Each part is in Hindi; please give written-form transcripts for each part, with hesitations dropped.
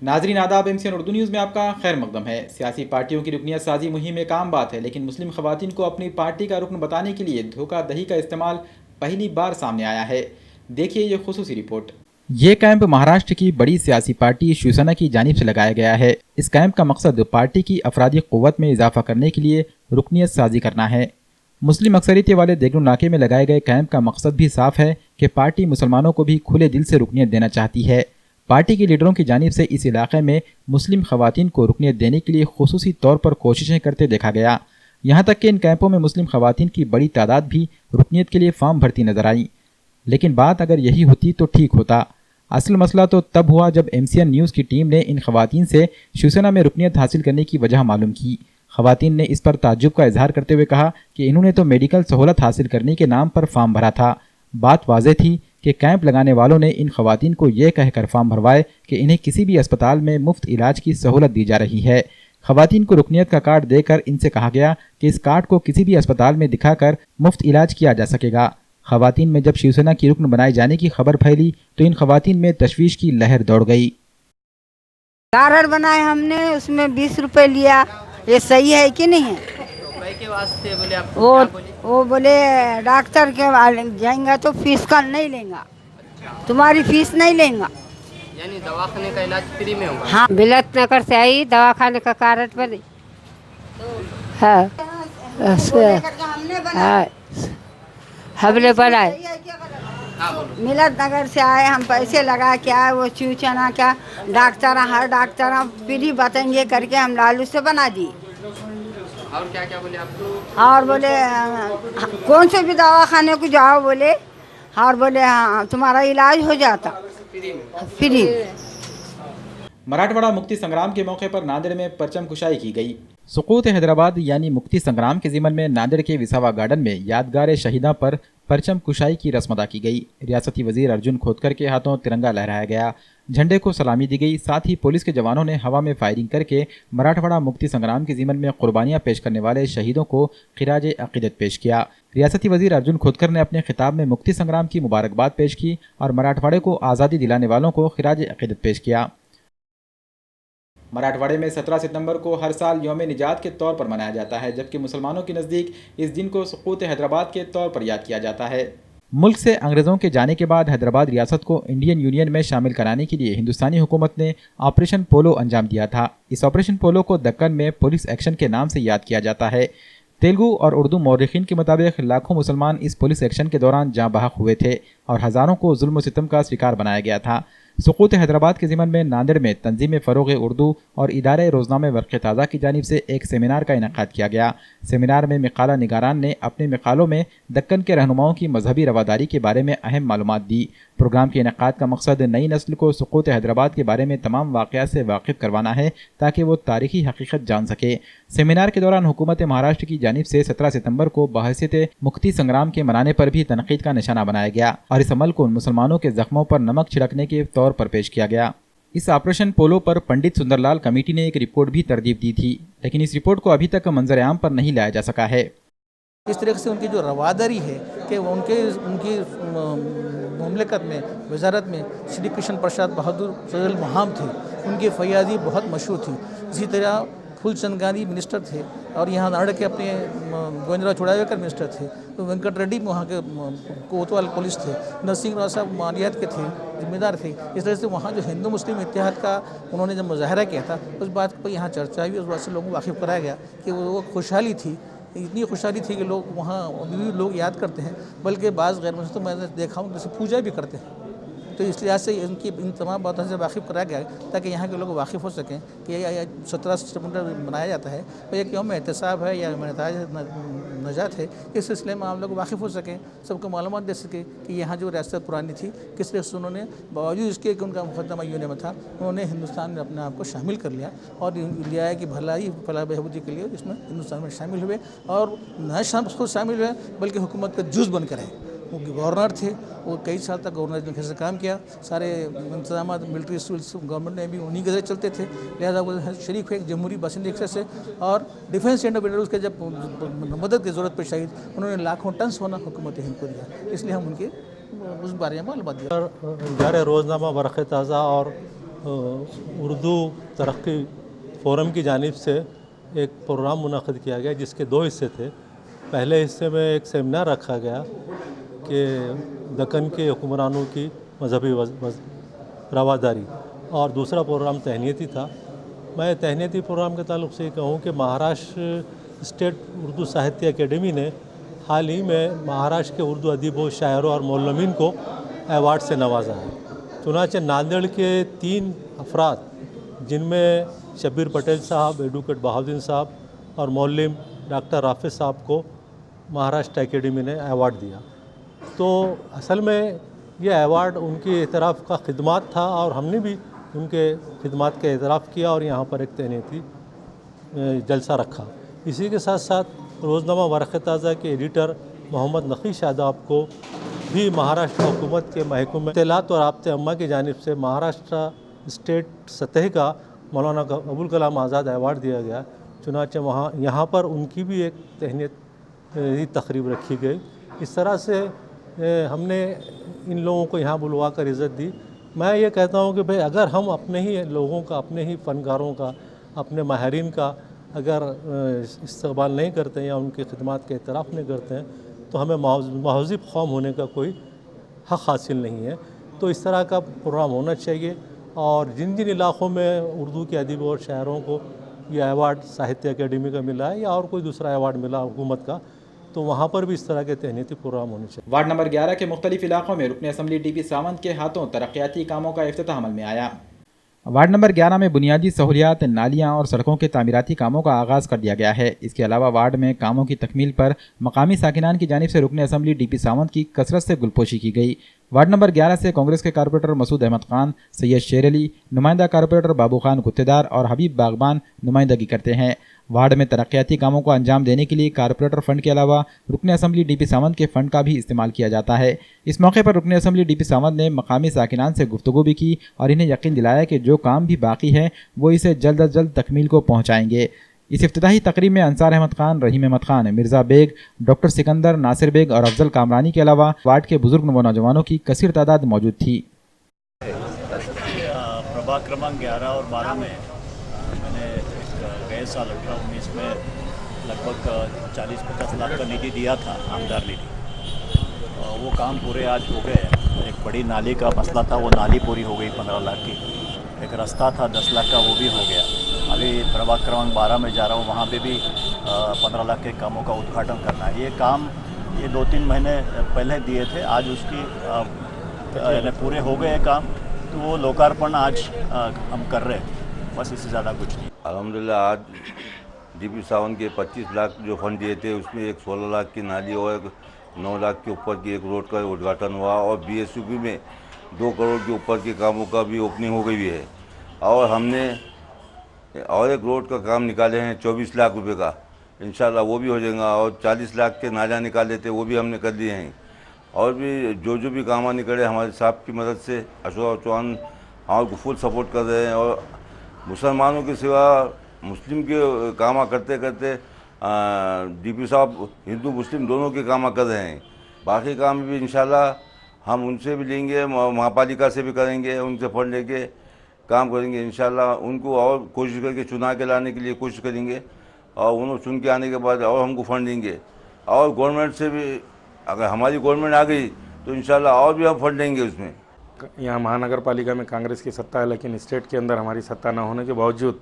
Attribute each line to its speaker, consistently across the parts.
Speaker 1: नाजरीन आदाब, MCN उर्दू न्यूज़ में आपका खैर मकदम है। सियासी पार्टियों की रुकनियत साजी मुहिम में काम बात है, लेकिन मुस्लिम खवातीन को अपनी पार्टी का रुकन बताने के लिए धोखाधड़ी का इस्तेमाल पहली बार सामने आया है। देखिए ये खुसूसी रिपोर्ट। ये कैंप महाराष्ट्र की बड़ी सियासी पार्टी शिवसेना की जानिब से लगाया गया है। इस कैंप का मकसद पार्टी की अफरादी क़ुव्वत में इजाफा करने के लिए रुकनियत साजी करना है। मुस्लिम अक्सरियत वाले देगलू नाके में लगाए गए कैंप का मकसद भी साफ है कि पार्टी मुसलमानों को भी खुले दिल से रुकनियत देना चाहती है। पार्टी के लीडरों की जानिब से इस इलाके में मुस्लिम खवातीन को रुकनियत देने के लिए खुसूसी तौर पर कोशिशें करते देखा गया। यहाँ तक कि इन कैंपों में मुस्लिम खवातीन की बड़ी तादाद भी रुकनियत के लिए फॉर्म भरती नजर आई। लेकिन बात अगर यही होती तो ठीक होता। असल मसला तो तब हुआ जब MCN न्यूज़ की टीम ने इन खवातीन से शिवसेना में रुकनियत हासिल करने की वजह मालूम की। खवातीन ने इस पर ताज्जुब का इजहार करते हुए कहा कि इन्होंने तो मेडिकल सहूलत हासिल करने के नाम पर फॉर्म भरा था। बात वाज़ेह थी कि कैंप लगाने वालों ने इन खवातीन को यह कहकर फॉर्म भरवाए कि इन्हें किसी भी अस्पताल में मुफ्त इलाज की सहूलत दी जा रही है। खवातीन को रुकनियत का कार्ड देकर इनसे कहा गया कि इस कार्ड को किसी भी अस्पताल में दिखाकर मुफ्त इलाज किया जा सकेगा। खवातीन में जब शिवसेना की रुकन बनाए जाने की खबर फैली तो इन खवातीन में तशवीश की लहर दौड़ गई।
Speaker 2: कार्ड बनाए हमने, उसमें 20 रुपए लिया, ये सही है कि नहीं है?
Speaker 3: के वास्ते बोले आप
Speaker 2: वो बोले डॉक्टर के जाएंगा तो फीस का नहीं लेगा, तुम्हारी फीस नहीं लेगा।
Speaker 3: यानी दवाखाने का इलाज फ्री में होगा।
Speaker 2: हाँ, बिलत नगर से आई, दवाखाने का कार्ड बने। हाँ, हमने बनाए। मिलत नगर से आए, हम पैसे लगा के आए, वो शिवसेना का डॉक्टर हर डॉक्टर फ्री बताएंगे करके हम लालू से बना दिए।
Speaker 3: और क्या क्या बोले आपको?
Speaker 2: और बोले कौन से भी दवाखाने को जाओ बोले, और बोले हाँ तुम्हारा इलाज हो जाता फ्री।
Speaker 1: मराठवाड़ा मुक्ति संग्राम के मौके पर नांदेड़ में परचम कुशाई की गई। सुकूत हैदराबाद यानी मुक्ति संग्राम के ज़िमन में नांदेड़ के विसावा गार्डन में यादगार शहीदा पर परचम कुशाई की रस्म अदा की गई। रियासती वजीर अर्जुन खोदकर के हाथों तिरंगा लहराया गया, झंडे को सलामी दी गई। साथ ही पुलिस के जवानों ने हवा में फायरिंग करके मराठवाड़ा मुक्ति संग्राम के ज़िमन में कुर्बानियां पेश करने वाले शहीदों को खिराज अकीदत पेश किया। रियासती वजीर अर्जुन खोदकर ने अपने खिताब में मुक्ति संग्राम की मुबारकबाद पेश की और मराठवाड़े को आज़ादी दिलाने वालों को खिराज अकीदत पेश किया। मराठवाड़े में 17 सितंबर को हर साल यौम निजात के तौर पर मनाया जाता है, जबकि मुसलमानों के नज़दीक इस दिन को सुकूत हैदराबाद के तौर पर याद किया जाता है। मुल्क से अंग्रेज़ों के जाने के बाद हैदराबाद रियासत को इंडियन यूनियन में शामिल कराने के लिए हिंदुस्तानी हुकूमत ने ऑपरेशन पोलो अंजाम दिया था। इस ऑपरेशन पोलो को दक्कन में पुलिस एक्शन के नाम से याद किया जाता है। तेलुगु और उर्दू मौरखीन के मुताबिक लाखों मुसलमान इस पुलिस एक्शन के दौरान जाँ बहक हुए थे और हज़ारों को जुल्म सितम का शिकार बनाया गया था। सुकूत हैदराबाद के ज़िमन में नांदेड़ में तंजीम फ़रोग़ उर्दू और इदारे रोज़नामे वर्क़ ताज़ा की जानिब से एक सेमिनार का इनेकाद किया गया। सेमिनार में मिकाला निगारान ने अपने मिकालों में दक्कन के रहनुमाओं की मजहबी रवादारी के बारे में अहम मालूमात दी। प्रोग्राम के इनेकाद का मकसद नई नस्ल को सुकूत हैदराबाद के बारे में तमाम वाक़यात से वाकिफ़ करवाना है ताकि वो तारीख़ी हकीकत जान सके। सेमिनार के दौरान हुकूमत महाराष्ट्र की जानिब से 17 सितंबर को बहैसियत मुक्ति संग्राम के मनाने पर भी तनकीद का निशाना बनाया गया और इस अमल को मुसलमानों के जख्मों पर नमक छिड़कने के तौर पर पेश किया गया। इस ऑपरेशन पोलो पर पंडित सुंदरलाल कमेटी ने एक रिपोर्ट भी तरतीब दी थी, लेकिन इस रिपोर्ट को अभी तक मंजर आम पर नहीं लाया जा सका है।
Speaker 4: इस तरीके से उनकी जो रवादारी है कि उनकी मुमलकत में वजारत में श्री कृष्ण प्रसाद बहादुर सदल महाम थे, उनकी फैयादी बहुत मशहूर थी। इसी तरह फूलचंद गांधी मिनिस्टर थे और यहाँ नाड़ के अपने गोविंदराव चुड़ावेकर मिनिस्टर थे। तो वेंकट रेड्डी वहाँ के कोतवाल पुलिस थे। नरसिंह राव साहब मालियात के थे, जिम्मेदार थे। इस तरह से वहाँ जो हिंदू मुस्लिम इत्तेहाद का उन्होंने जब मुजाहरा किया था उस बात पर यहाँ चर्चा हुई, उस बात से लोगों को वाकिफ़ कराया गया कि वो खुशहाली थी, इतनी खुशहाली थी कि लोग वहाँ अभी भी लोग याद करते हैं, बल्कि बाज़ गैर मुस्लिम तो मैंने देखा हूँ जैसे पूजा भी करते हैं। तो इस लिहाज से इनकी इन तमाम बातों से वाकिफ़ कराया गया ताकि यहाँ के लोग वाकिफ़ हो सकें कि 17 सितंबर मनाया जाता है और एक यौम एहतसाब है या नजात है। इस सिलसिले में आप लोग वाकिफ़ हो सकें, सबको मालूमात दे सकें कि यहाँ जो रियासत पुरानी थी किस तरह से उन्होंने बावजूद इसके कि उनका मुकदमा यूनियन में था, उन्होंने हिंदुस्तान में अपने आप को शामिल कर लिया और लिया है कि भलाई फलाह बहबूदी के लिए इसमें हिंदुस्तान में शामिल हुए और न खुद शामिल हुए बल्कि हुकूमत का जुज़ बन कर रहे। वो गवर्नर थे, वो कई साल तक गवर्नर ने से काम किया। सारे इंतजाम मिलिट्री स्कूल्स गवर्नमेंट में भी उन्हीं के जरिए चलते थे, लिहाजा वो शरीक हुए एक जमहूरी बासिंदे से। और डिफेंस एंड ऑफ इंडिया उसके जब मदद की ज़रूरत पेश आई उन्होंने लाखों टन सोना हुकूमत हिंद को दिया, इसलिए हम उनके उस बारे में मालूमात दिया।
Speaker 5: इदारे रोज़नामा वर्क़ ताज़ा और उर्दू तरक्की फ़ोरम की जानिब से एक प्रोग्राम मुनक़िद किया गया जिसके 2 हिस्से थे। पहले हिस्से में एक सेमिनार रखा गया कि दक्कन के हुक्मरानों की मजहबी रवादारी, और दूसरा प्रोग्राम तहनीती था। मैं तहनीती प्रोग्राम के ताल्लुक़ से कहूँ कि महाराष्ट्र स्टेट उर्दू साहित्य अकेडमी ने हाल ही में महाराष्ट्र के उर्दू अदीबों, शायरों और मौलमीन को अवार्ड से नवाजा है। चुनांचे नांदेड़ के 3 अफराद, जिनमें शब्बीर पटेल साहब, एडवोकेट बहाउद्दीन साहब और मौलम डॉक्टर राफिज साहब को महाराष्ट्र एकेडमी ने अवार्ड दिया। तो असल में यह अवार्ड उनकी एतराफ़ का खिदमत था और हमने भी उनके खिदमत का एतराफ़ किया और यहाँ पर एक तहनीती जलसा रखा। इसी के साथ साथ रोज़नामा वर्क़ ताज़ा के एडिटर मोहम्मद नक़ी शादाब को भी महाराष्ट्र हुकूमत के महकमे इत्तलात और राब्ते अम्मा की जानिब से महाराष्ट्र स्टेट सतह का मौलाना अबुल कलाम आज़ाद अवार्ड दिया गया। चुनांचे वहाँ यहाँ पर उनकी भी एक तहनीती तक़रीब रखी गई। इस तरह से हमने इन लोगों को यहाँ बुलवा कर इज़्ज़त दी। मैं ये कहता हूँ कि भाई अगर हम अपने ही लोगों का, अपने ही फ़नकारों का, अपने माहिरीन का अगर इस्तेमाल नहीं करते या उनकी खिदमत का एतराफ़ नहीं करते हैं तो हमें महज़िब कौम होने का कोई हक़ हासिल नहीं है। तो इस तरह का प्रोग्राम होना चाहिए और जिन जिन इलाक़ों में उर्दू के अदीबों और शायरों को यह अवार्ड साहित्य अकेडमी का मिला है या और कोई दूसरा अवार्ड मिला हुकूमत का, तो वहाँ पर भी इस तरह के तहनीती प्रोग्राम होने चाहिए।
Speaker 1: वार्ड नंबर 11 के मुख्तलिफ इलाकों में रुकन असम्बली DP सावंत के हाथों तरक्याती कामों का इफ्तिताह अमल में आया। वार्ड नंबर 11 में बुनियादी सहूलियात, नालियाँ और सड़कों के तामीराती कामों का आगाज़ कर दिया गया है। इसके अलावा वार्ड में कामों की तकमील पर मकामी साकिनान की जानिब से रुकन असम्बली DP सावंत की कसरत से गुलपोशी की गई। वार्ड नंबर 11 से कांग्रेस के कारपोरेटर मसूद अहमद खान, सैयद शेर अली, नुमाइंदा कारपोरेटर बाबू खान गुत्तेदार और हबीब बागबान नुमाइंदगी करते हैं। वार्ड में तरक्याती कामों को अंजाम देने के लिए कारपोरेटर फंड के अलावा रुकन असम्बली DP सावंत के फंड का भी इस्तेमाल किया जाता है। इस मौके पर रुकन असम्बली DP सावंत ने मकामी साकिनान से गुफ्तगू भी की और इन्हें यकीन दिलाया कि जो काम भी बाकी है वो इसे जल्द अज जल्द तकमील को पहुँचाएंगे। इस इफ्तिताही तकरीब में अंसार अहमद खान, रहीम अहमद खान, मिर्ज़ा बेग, डॉक्टर सिकंदर, नासिर बेग और अफजल कामरानी के अलावा वार्ड के बुजुर्ग व नौजवानों की कसीर तादाद मौजूद थी।
Speaker 6: प्रभाग क्रमांक 11 और 12 में मैंने गए साल 18-19 में लगभग 40-50 लाख का निधि दिया था, आमदार निधि। वो काम पूरे आज हो गए। एक बड़ी नाली का मसला था, वो नाली पूरी हो गई 15 लाख की। एक रास्ता था 10 लाख का, वो भी हो गया। अभी प्रभाग क्रमांक 12 में जा रहा हूँ, वहाँ पे भी 15 लाख के कामों का उद्घाटन करना है। ये काम ये 2-3 महीने पहले दिए थे, आज उसकी पूरे हो गए काम, तो वो लोकार्पण आज हम कर रहे हैं। बस इससे ज़्यादा कुछ नहीं।
Speaker 7: अल्हम्दुलिल्लाह आज DP सावंत के 25 लाख जो फंड दिए थे उसमें एक 16 लाख की नाली और 9 लाख के ऊपर की एक रोड का उद्घाटन हुआ और BSUP में 2 करोड़ के ऊपर के कामों का भी ओपनिंग हो गई है। और हमने और एक रोड का काम निकाले हैं 24 लाख रुपए का, इंशाल्लाह वो भी हो जाएगा। और 40 लाख के नाला निकाले थे, वो भी हमने कर दिए हैं। और भी जो भी काम निकले हमारे साहब की मदद से, अशोक चौहान हमारे को फुल सपोर्ट कर रहे हैं। और मुसलमानों के सिवा मुस्लिम के काम करते करते DP साहब हिंदू मुस्लिम दोनों के काम कर रहे हैं। बाकी काम भी इंशाल्लाह हम उनसे भी लेंगे, महापालिका से भी करेंगे, उनसे फंड लेके काम करेंगे इंशाल्लाह। उनको और कोशिश करके चुना के लाने के लिए कोशिश करेंगे और उन्होंने चुन के आने के बाद और हमको फंड देंगे। और गवर्नमेंट से भी अगर हमारी गवर्नमेंट आ गई तो इंशाल्लाह और भी हम फंड देंगे उसमें।
Speaker 8: यहाँ महानगर पालिका में कांग्रेस की सत्ता है, लेकिन स्टेट के अंदर हमारी सत्ता न होने के बावजूद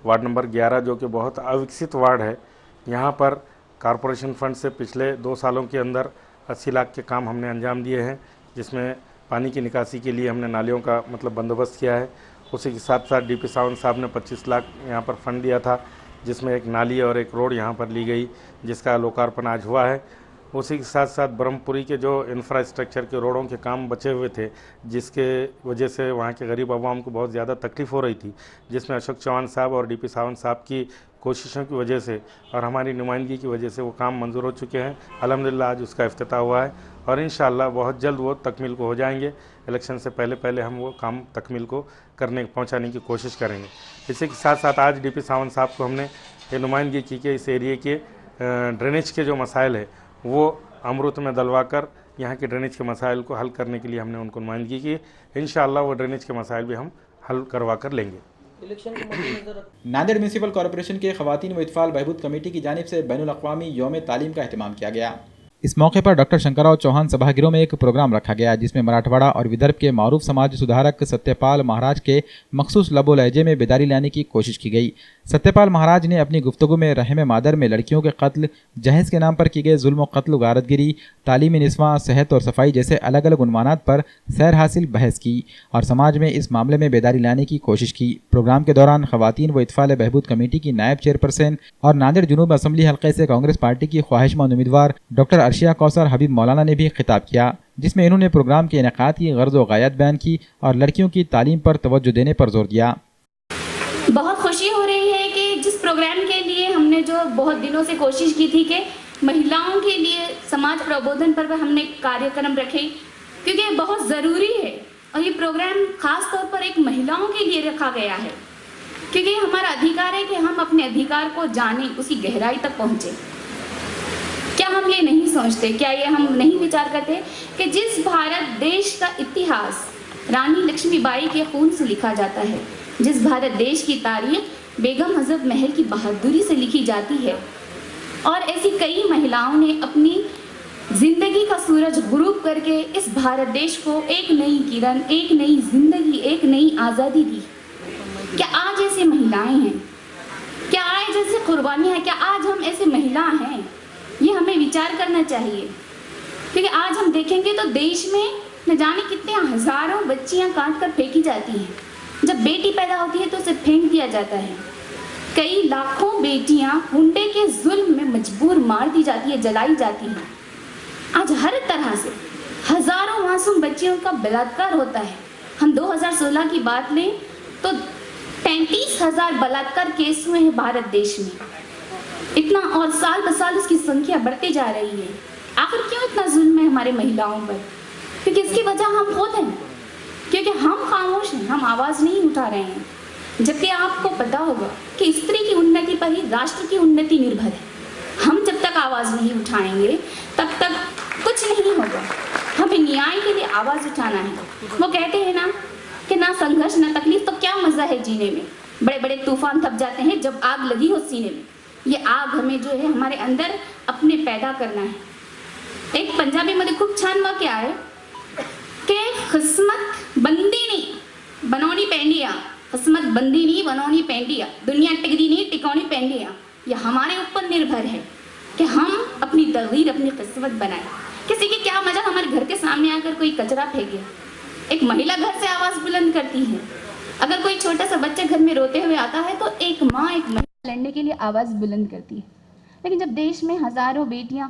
Speaker 8: वार्ड नंबर 11 जो कि बहुत अविकसित वार्ड है, यहाँ पर कॉरपोरेशन फंड से पिछले 2 सालों के अंदर 80 लाख के काम हमने अंजाम दिए हैं, जिसमें पानी की निकासी के लिए हमने नालियों का बंदोबस्त किया है। उसी के साथ साथ DP सावंत साहब ने 25 लाख यहाँ पर फंड दिया था, जिसमें एक नाली और एक रोड यहाँ पर ली गई, जिसका लोकार्पण आज हुआ है। उसी के साथ साथ ब्रह्मपुरी के जो इंफ्रास्ट्रक्चर के रोडों के काम बचे हुए थे, जिसके वजह से वहाँ के गरीब आवाम को बहुत ज़्यादा तकलीफ़ हो रही थी, जिसमें अशोक चौहान साहब और DP सावंत साहब की कोशिशों की वजह से और हमारी नुमाइंदगी की वजह से वो काम मंजूर हो चुके हैं। अल्हम्दुलिल्लाह आज उसका इफ्तिताह हुआ है और इंशाअल्लाह बहुत जल्द वो तकमील को हो जाएंगे। इलेक्शन से पहले हम वो काम तकमील को पहुँचाने की कोशिश करेंगे। इसी के साथ साथ आज DP सावंत साहब को हमने ये नुमाइंदगी की कि इस एरिए के ड्रेनेज के जो मसाइल है वो अमृत में दलवा कर यहाँ के ड्रेनेज के मसाइल को हल करने के लिए हमने उनको नुमाइंदगी की। इंशाअल्लाह वो ड्रेनेज के मसाइल भी हम हल करवा कर लेंगे।
Speaker 1: नांदेड़ म्यूनिसिपल कॉरपोरेशन के खवातीन व इत्फाल बहबूद कमेटी की जानिब से बैनुल अक़वामी यौम तालीम का एहतमाम किया गया। इस मौके पर डॉक्टर शंकरराव चौहान सभागृह में एक प्रोग्राम रखा गया जिसमें मराठवाड़ा और विदर्भ के मारूफ समाज सुधारक सत्यपाल महाराज के मखसूस लबो लहजे में बेदारी लाने की कोशिश की गई। सत्यपाल महाराज ने अपनी गुफ्तगू में रहम मादर में लड़कियों के कत्ल, जहेज के नाम पर की गए जुल्म व कत्ल, गारतगिरी, तालीमी निस्वां, सेहत और सफाई जैसे अलग अलग उन्वानात पर सैर हासिल बहस की और समाज में इस मामले में बेदारी लाने की कोशिश की। प्रोग्राम के दौरान खवातीन व इत्फाल बहबूद कमेटी की नायब चेयरपर्सन और नांदेड़ जुनूब असम्बली हल्के से कांग्रेस पार्टी की ख्वाहिशमंद उम्मीदवार डॉक्टर अर्शिया कौसर हबीब मौलाना ने भी खिताब किया, जिसमें इन्होंने प्रोग्राम के इनेकाद की गर्ज़ व गायत बयान की और लड़कियों की तालीम पर तवज्जो देने पर जोर दिया।
Speaker 9: बहुत खुशी हो रही है कि जिस प्रोग्राम के लिए हमने जो बहुत दिनों से कोशिश की थी कि महिलाओं के लिए समाज प्रबोधन पर हमने कार्यक्रम रखे, क्योंकि ये बहुत ज़रूरी है और ये प्रोग्राम खास तौर पर एक महिलाओं के लिए रखा गया है, क्योंकि हमारा अधिकार है कि हम अपने अधिकार को जानें, उसी गहराई तक पहुँचें। क्या हम ये नहीं सोचते, क्या ये हम नहीं विचार करते कि जिस भारत देश का इतिहास रानी लक्ष्मीबाई के खून से लिखा जाता है, जिस भारत देश की तारीख बेगम हजरत महल की बहादुरी से लिखी जाती है, और ऐसी कई महिलाओं ने अपनी जिंदगी का सूरज गुरूब करके इस भारत देश को एक नई किरण, एक नई जिंदगी, एक नई आज़ादी दी। क्या आज ऐसी महिलाएं हैं? क्या आज ऐसी कुर्बानियाँ हैं? क्या आज हम ऐसे महिला हैं? ये हमें विचार करना चाहिए, क्योंकि आज हम देखेंगे तो देश में न जाने कितने हज़ारों बच्चियां काट कर फेंकी जाती हैं। जब बेटी पैदा होती है तो उसे फेंक दिया जाता है। कई लाखों बेटियां हुंडे के जुल्म में मजबूर मार दी जाती है, जलाई जाती हैं। आज हर तरह से हज़ारों मासूम बच्चियों का बलात्कार होता है। हम 2016 की बात लें तो 35,000 बलात्कार केस हुए हैं भारत देश में। इतना, और साल ब साल उसकी संख्या बढ़ती जा रही है। आखिर क्यों इतना जुल्म है हमारे महिलाओं पर? क्योंकि इसकी वजह हम खुद हैं, क्योंकि हम खामोश हैं, हम आवाज़ नहीं उठा रहे हैं। जबकि आपको पता होगा कि स्त्री की उन्नति पर ही राष्ट्र की उन्नति निर्भर है। हम जब तक आवाज़ नहीं उठाएंगे तब तक कुछ नहीं होगा। हमें न्याय के लिए आवाज़ उठाना है। वो कहते हैं ना कि ना संघर्ष ना तकलीफ तो क्या मज़ा है जीने में। बड़े बड़े तूफान थक जाते हैं जब आग लगी हो सीने में। ये आग हमें जो है हमारे अंदर अपने पैदा करना है। एक पंजाबी मध्ये खूप छान वाक्य आहे कि किस्मत बंदीनी बनवणी पेंडिया, किस्मत बंदीनी बनवणी पेंडिया, दुनिया टिकदी नहीं टिकौनी पेंडिया। ये हमारे ऊपर निर्भर है कि हम अपनी तकदीर, अपनी किस्मत बनाएं। किसी की क्या मजा हमारे घर के सामने आकर कोई कचरा फेंके। एक महिला घर से आवाज़ बुलंद करती है। अगर कोई छोटा सा बच्चा घर में रोते हुए आता है तो एक माँ, एक महिला लड़ने के लिए आवाज़ बुलंद करती है। लेकिन जब देश में हज़ारों बेटियां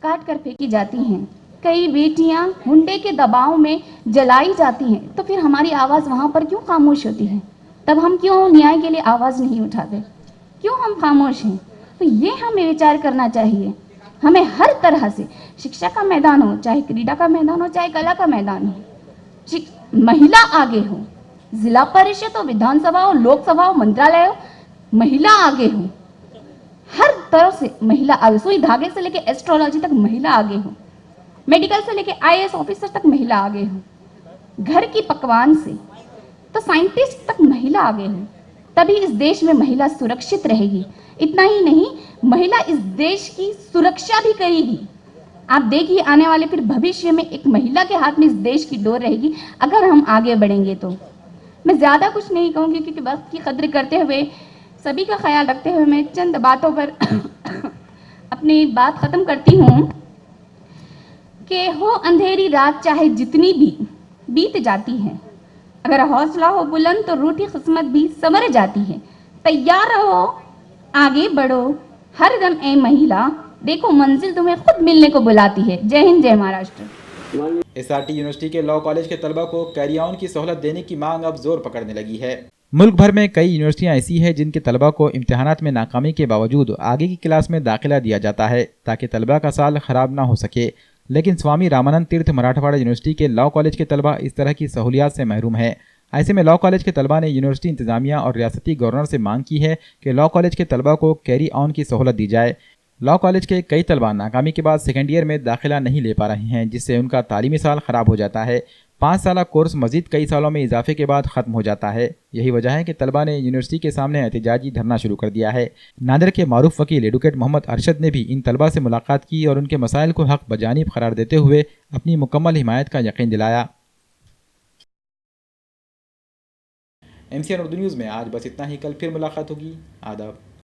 Speaker 9: काट कर फेंकी जाती हैं, कई बेटियां हुंडे के दबाव में जलाई जाती हैं, तो फिर हमारी आवाज़ वहाँ पर क्यों खामोश होती है? तब हम क्यों न्याय के लिए आवाज़ नहीं उठाते? क्यों हम खामोश हैं? तो ये हमें विचार करना चाहिए। हमें हर तरह से, शिक्षा का मैदान हो, चाहे क्रीड़ा का मैदान हो, चाहे कला का मैदान हो, महिला आगे हो। जिला परिषद हो, विधानसभा हो, लोकसभा हो, मंत्रालय हो, महिला आगे हो। हर तरफ से महिला आगे, सुई धागे से लेके एस्ट्रोलॉजी तक महिला आगे हो, मेडिकल से लेके IAS ऑफिसर तक महिला आगे हो, घर की पकवान से तो साइंटिस्ट तक महिला आगे हो। तभी इस देश में महिला सुरक्षित रहेगी। इतना ही नहीं, महिला इस देश की सुरक्षा भी करेगी। आप देखिए आने वाले फिर भविष्य में एक महिला के हाथ में इस देश की डोर रहेगी अगर हम आगे बढ़ेंगे तो। मैं ज़्यादा कुछ नहीं कहूँगी क्योंकि वक्त की कद्र करते हुए, सभी का ख्याल रखते हुए मैं चंद बातों पर अपनी बात ख़त्म करती हूँ कि हो अंधेरी रात चाहे जितनी भी बीत जाती है, अगर हौसला हो बुलंद तो रूठी किस्मत भी संवर जाती है। तैयार रहो, आगे बढ़ो, हर दम ए महिला, देखो मंजिल तुम्हें खुद मिलने को बुलाती है। जय हिंद, जय महाराष्ट्र।
Speaker 1: SRT यूनिवर्सिटी के लॉ कॉलेज के तलबा को कैरी ऑन की सहूलत देने की मांग अब जोर पकड़ने लगी है। मुल्क भर में कई यूनिवर्सिटियां ऐसी हैं जिनके तलबा को इम्तिहानात में नाकामी के बावजूद आगे की क्लास में दाखिला दिया जाता है ताकि तलबा का साल खराब ना हो सके। लेकिन स्वामी रामानंद तीर्थ मराठवाड़ा यूनिवर्सिटी के लॉ कॉलेज के तलबा इस तरह की सहूलियात से महरूम है। ऐसे में लॉ कॉलेज के तलबा ने यूनिवर्सिटी इंतजामिया और रियासती गवर्नर से मांग की है कि लॉ कॉलेज के तलबा को कैरी ऑन की सहूलत दी जाए। लॉ कॉलेज के कई तलबा नाकामी के बाद सेकेंड ईयर में दाखिला नहीं ले पा रहे हैं, जिससे उनका तालीमी साल ख़राब हो जाता है। 5 साल कोर्स मजीद कई सालों में इजाफे के बाद ख़त्म हो जाता है। यही वजह है कि तलबा ने यूनिवर्सिटी के सामने एहतजाजी धरना शुरू कर दिया है। नादिर के मारूफ वकील एडवोकेट मोहम्मद अरशद ने भी इन तलबा से मुलाकात की और उनके मसाइल को हक बजानिब करार देते हुए अपनी मुकम्मल हिमायत का यकीन दिलाया। MCN उर्दू न्यूज़ में आज बस इतना ही। कल फिर मुलाकात होगी। आदाब।